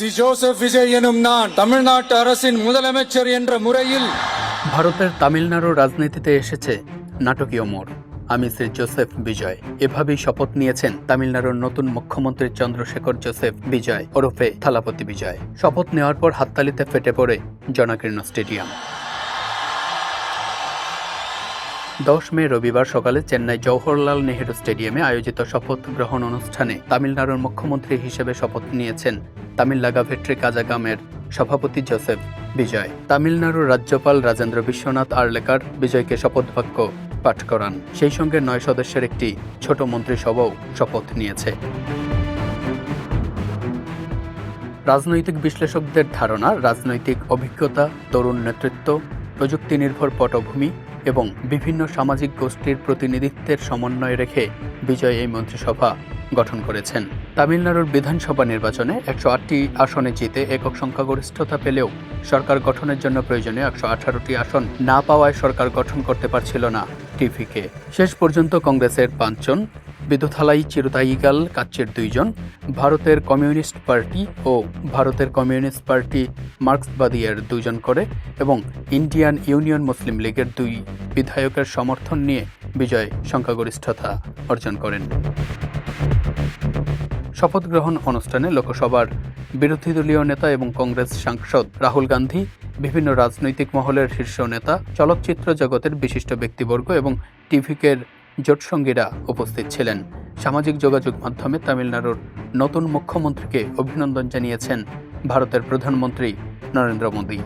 C Joseph Vijay எனும் நான் தமிழ்நாட்டு அரசின் முதலமைச்சர் என்ற முறையில் ভারতের তামিলনাড়ুর রাজনীতিতে এসেছে নাটকীয় মোড়। আমি শ্রী জোসেফ বিজয়, এভাবেই শপথ নিয়েছেন তামিলনাড়ুর নতুন মুখ্যমন্ত্রী চন্দ্রশেখর জোসেফ বিজয় ওরফে থালাপতি বিজয়। শপথ নেওয়ার পর হাততালিতে ফেটে পড়ে জনাকীর্ণ স্টেডিয়াম। 10 মে রবিবার সকালে চেন্নাই জওহরলাল নেহেরু স্টেডিয়ামে আয়োজিত শপথ গ্রহণ অনুষ্ঠানে তামিলনাড়ুর মুখ্যমন্ত্রী হিসেবে শপথ নিয়েছেন তামিলনাগা ভেট্রি কাজাগামের সভাপতি জোসেফ বিজয়। তামিলনাড়ুর রাজ্যপাল রাজেন্দ্র বিশ্বনাথ আর্লেকার বিজয়কে শপথ বাক্য পাঠ করান। সেই সঙ্গে 9 সদস্যের একটি ছোট মন্ত্রিসভাও শপথ নিয়েছে। রাজনৈতিক বিশ্লেষকদের ধারণা, রাজনৈতিক অভিজ্ঞতা, তরুণ নেতৃত্ব, প্রযুক্তি নির্ভর পটভূমি এবং বিভিন্ন সামাজিক গোষ্ঠীর প্রতিনিধিত্বের সমন্বয় রেখে বিজয় এই মন্ত্রিসভা গঠন করেছেন। তামিলনাড়ুর বিধানসভা নির্বাচনে 108টি আসনে জিতে একক সংখ্যাগরিষ্ঠতা পেলেও সরকার গঠনের জন্য প্রয়োজনীয় 118টি আসন না পাওয়ায় সরকার গঠন করতে পারছিল না টিভিকে। শেষ পর্যন্ত কংগ্রেসের 5 জন, বিদুথালাই চিরুতাইগাল কাচ্চির 2 জন, ভারতের কমিউনিস্ট পার্টি ও ভারতের কমিউনিস্ট পার্টি মার্ক্সবাদী এর 2 জন করে এবং ইন্ডিয়ান ইউনিয়ন মুসলিম লীগের 2 বিধায়কের সমর্থন নিয়ে বিজয় সংখ্যাগরিষ্ঠতা অর্জন করেন। শপথ গ্রহণ অনুষ্ঠানে লোকসভার বিরোধী দলীয় নেতা এবং কংগ্রেস সাংসদ রাহুল গান্ধী, বিভিন্ন রাজনৈতিক মহলের শীর্ষ নেতা, চলচ্চিত্র জগতের বিশিষ্ট ব্যক্তিবর্গ এবং টিভিকের জোটসঙ্গীরা উপস্থিত ছিলেন। সামাজিক যোগাযোগ মাধ্যমে তামিলনাড়ুর নতুন মুখ্যমন্ত্রীকে অভিনন্দন জানিয়েছেন ভারতের প্রধানমন্ত্রী নরেন্দ্র মোদী।